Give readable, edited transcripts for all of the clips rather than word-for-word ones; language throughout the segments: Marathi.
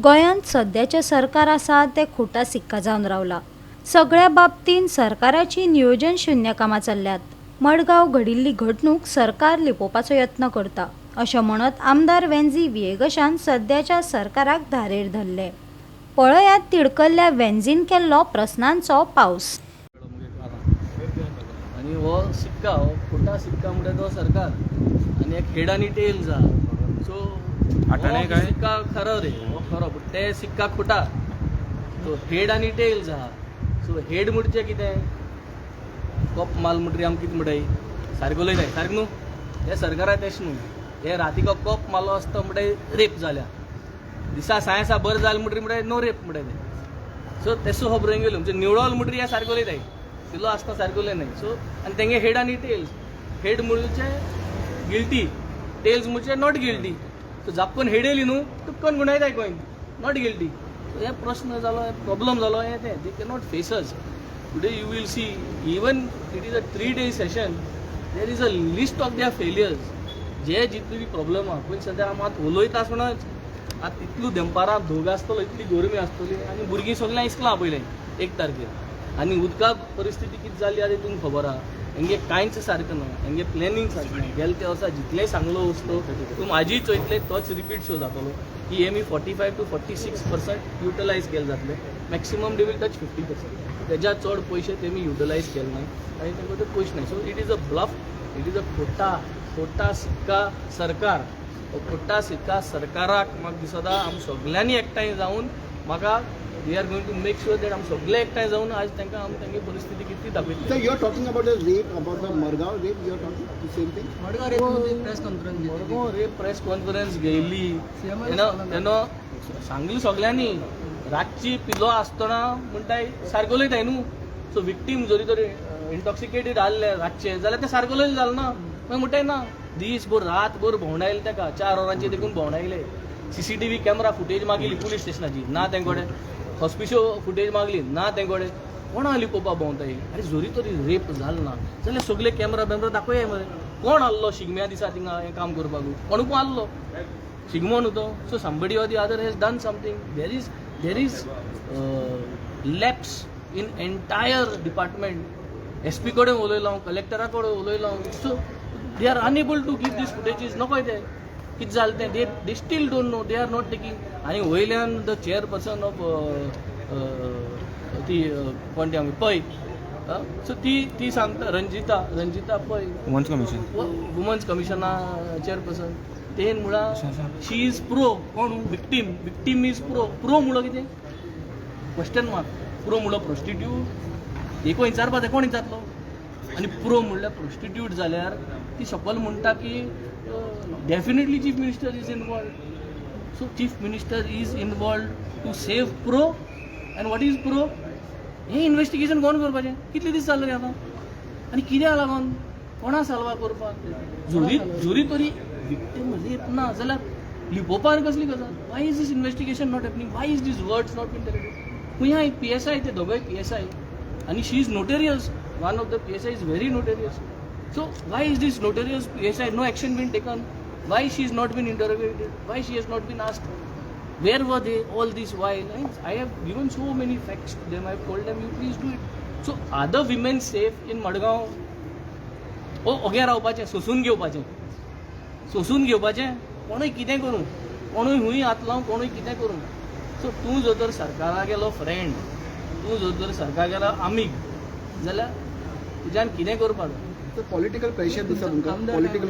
गोंयांत सध्याचें सरकार आसा तें खोटा सिक्का जावन रावला. सगळ्या बाबतींत सरकाराची नियोजन शुन्य कामां चल्ल्यात. मडगांव घडिल्ली घडणूक सरकार लिपोवपाचो यत्न करता अशें म्हणत आमदार वेंझी विएगशान सध्याच्या सरकाराक धारेर धरले. पळयात तिडकल्ल्या वेंझीन केल्लो प्रस्नांचो पावस. आणि हो सिक्का हो खोटा सिक्का म्हणजे तो सरकार आणि एक हेड आणि टेल्स हा. सो काय सिक्का खरो रे, हो खरो पण ते सिक्का खोटा. तो हेड आणि टेल्स हा. सो हेड म्हणचे कितें, कप माल म्हणटरी आमी कितें म्हणटाय सारको लयनाय सारकें न्हू. हे सरकारा तेश न्हू. हे रातीको कप मारलो आसता म्हणटाय रेप जाल्या, दिसा सायन्सा बरें जालें म्हणटरी नो रेप म्हणटाय ते. सो तेसो खबर गेलो म्हणजे निवळल म्हणटरी हे सारको लयताय, तिलो आसता सारको लयनाय. सो आनी तेंगे हेड आणि टेल्स, हेड म्हणचे गिल्टी, टेल्स म्हणचे नॉट गिल्टी. सो जापकन हेड येयली न्हू तुक्कन गुणायताय गोंय नॉट गिल्टी. सो हे प्रश्न जालो, हे प्रॉब्लम जालो. हे ते they cannot face us. Today you will see even it is a 3-day session, there is a list of their failures. जे जितली बी प्रॉब्लम आहा पळय सद्या आमी आतां उलयता आसतनाच आतां इतलो दनपारां धोग आसतलो, इतली गरमी आसतली आनी भुरगीं सगळ्यां इस्कलां पयलें 1 तारखेर. आनी उदकाक परिस्थिती कितें जाली आतां तुमकां खबर आहा. हेंगे कांयच सारकें ना, हेंगे प्लॅनिंग सारकें ना. गेल्या त्या वर्सा जितलेंय सांगलो वस्तू तूं म्हाजी चोयतले तोच रिपीट शो जातलो की एमी 45 to 46% युटिलायज केले जातले. Maximum they will touch 50%. तेज्या चड पयशे तेमी युटिलायज केले नाय आनी तेंका ते पयशे नाय. So it is a bluff, it is a खोटा सिक्का सरकार. खोटा सिक्का सरकाराक म्हाका दिसता आमी सगळ्यांनी एकठांय जावन म्हाका we are going to make sure that आमी सगळे एकठांय जावन आज तांकां आमी तेंगे परिस्थिती कितली दाखयतली. So you are talking about the rape, about the Margaon rape, you are talking the same thing? Madgaon rape press conference घेयल्ली तेन्ना सांगली सगळ्यांनी. रातची पिलो आसतना म्हणटाय सारको लयताय न्हू. सो विक्टीम जरी तरी इंटॉक्सिकेटेड आसले रातचे जाल्यार ते सारको लयले जालें ना. मागीर म्हणटाय ना दीसभर रातभर भोंवडायले ताका, 4 वरांचे देखून भोंवडायले. CCTV कॅमेरा फुटेज मागिल्ली पुलीस स्टेशनाची ना तेंकोडे, हॉस्पिशो फुटेज मागली ना तेंकोडे. कोणा लिपोवपा भोंवताय. अरे जरी तरी रेप जालो ना जाल्यार सगळे कॅमेरा दाखोवया मरे. कोण आसलो शिगम्या दिसा थिंगा हें काम करपाक, कोणूच आसलो शिगमो न्हू तो. So somebody or the other has done something. There is lapse in entire department. SP कडेन उलयलो, कलेक्टरा कडेन उलयलो. So they are unable to give these footages. नकोय ते कितें जालें तें they still don't know, they are not taking. आनी वयल्यान द चेअरपर्सन ऑफ ती कोण ती आमी पै, सो ती सांगता रंजिता पै, वुमन्स कमिशना चेअरपर्सन. तेन म्हळ्यार शी इज प्रो. कोण विक्टीम इज प्रो म्हणलो कितें क्वेश्चन मार्क. प्रो म्हणलो प्रोस्टिट्यूट, एक विचारपा जाय कोण विचारलो. आनी प्रो म्हणल्यार प्रोस्टिट्यूट जाल्यार ती सकयल म्हणटा की definitely chief minister is involved. So chief minister is involved to save प्रो. आनी वॉट इज प्रो हें इन्व्हेस्टिगेशन कोण करपाचें. कितले दीस जाले रे आतां आनी कित्याक लागून कोणा साल्वा करपाक. जुरी तरी विक्टीम रेप ना जाल्यार लिपोवपाक कसली गजाल. Why is this investigation not happening, why is these words not been deleted. खुंय PSI ते दोगोय PSI आनी she is notorious. One of the PSI is very notorious. So why is this notorious PSI no action been taken? Why she has not been interrogated? Why she has not been asked? Where were they all this while? I have given so many facts to them. I have told them you please do it. So are the women safe in Madgaon? ओग्या रावपाचें, सोसून घेवपाचें कोणूय कितें करूं, कोणूय हुंय हात लावन कोणूय कितें करूं. सो तूं जर तर सरकारा गेलो फ्रेंड, तूं जर तर सरकार गेलो आमीग जाल्यार तुज्यान कितें करपाक जाय. So political pressure दिसता तुमकां, political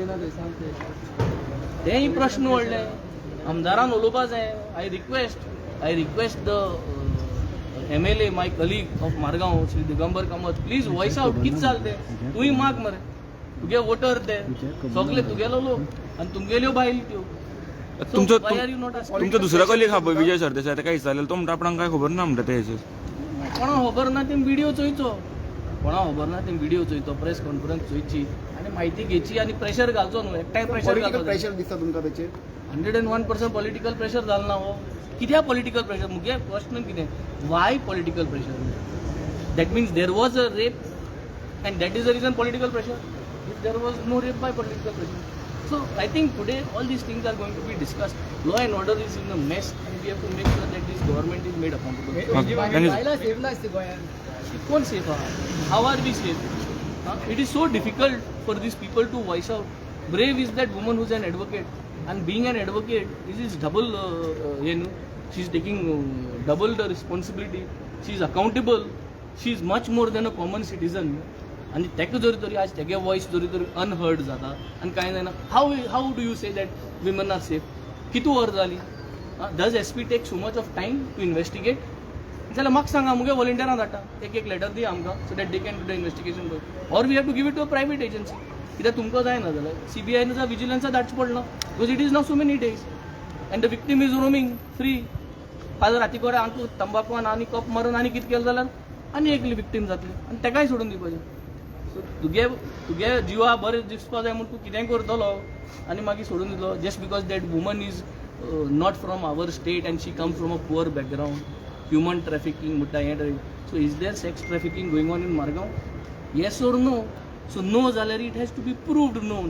तेंय प्रश्न व्हडले. आमदारान उलोवपा जाय. I request the MLA my colleague of Margao Shri Digambar Kamat, please voice out. कितें जालें तें तुंय माग मरे. तुगे वोटर ते सगळे तुगेलो लोक आनी तुमगेल्यो बायल त्यो. तुमचो दुसरो कलीग आहा पळय विजय सरदेसाय, ताका विचारलेलो तो म्हणटा आपणाक कांय खबर ना म्हणटा ते. कोणा खबर ना तें व्हिडिओ चोयचो, कोणा खबर ना तें व्हिडिओ चोयचो, प्रेस कॉन्फरन्स चोयची आनी म्हायती घेवची आनी प्रेशर घालचो न्हू. एकठांय प्रेशर घालचो. प्रेशर दिसता तुमकां तेचेर. 101% पॉलिटिकल प्रेशर जालो ना हो. कित्याक पॉलिटिकल प्रेशर. मुगे प्रश्न कितें, why political pressure. That means there was a rape and that is the reason political pressure. If there was no rape by political pressure. So I think today all these things are going to be discussed. Law and order is in a mess, and we have to make sure that this government is made accountable. कोण safe आहे? How are we safe? It is so difficult for these people to voice out. Brave is that woman who's an advocate, and being an advocate is double. She's taking double the responsibility. She's accountable. She's much more than a common citizen. आणि तेका जरी तरी आज तेगे वॉइस जरी तरी अनहर्ड जाता आनी कांय जायना. How do you say that women are safe? कितू वर जाली? Does SP take so much of time to investigate? जाल्यार म्हाका सांगा, मुगे वॉलंटियरां धाडटा, एक लेटर दी आमकां so that they can do the investigation. Or we have to give it to a private agency. कित्याक तुमकां जायना जाल्यार CBI जा विजिलन्सा धाडचें पडना, because it is now so many days and the victim is roaming free. फाल्यां राती कोडे आंक तंबाखू आनी कप मारून आनी कितें केलें जाल्यार आनी एकली विक्टीम जातली आनी तेकाय सोडून दिवपाचें. सो तुगे जिवा बरें दिसपा जाय म्हूण तूं कितेंय करतलो आनी मागीर सोडून दितलो just because that woman is not from our state and she comes from a poor background. Human trafficking म्हणटा हें. So is there sex trafficking going on in Margao? Yes or no? So no जाल्यार it has to be proved no.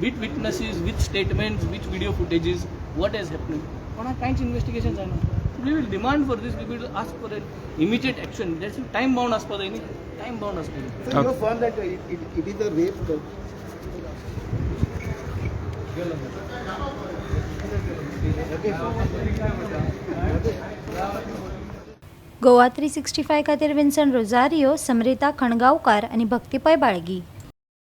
With witnesses, with statements, with video footages, what is happening. कोणाक कांयच इन्वेस्टिगेशन जायना. We will demand for this. We will ask for an immediate action. That's time bound आसपा जाय न्ही. टायम बाउंड आसपा जाय. So you found that it is a rape. Goa 365 खातीर विन्संट रोजारियो, समरिता खणगांवकार आनी भक्तीपय बाळगी.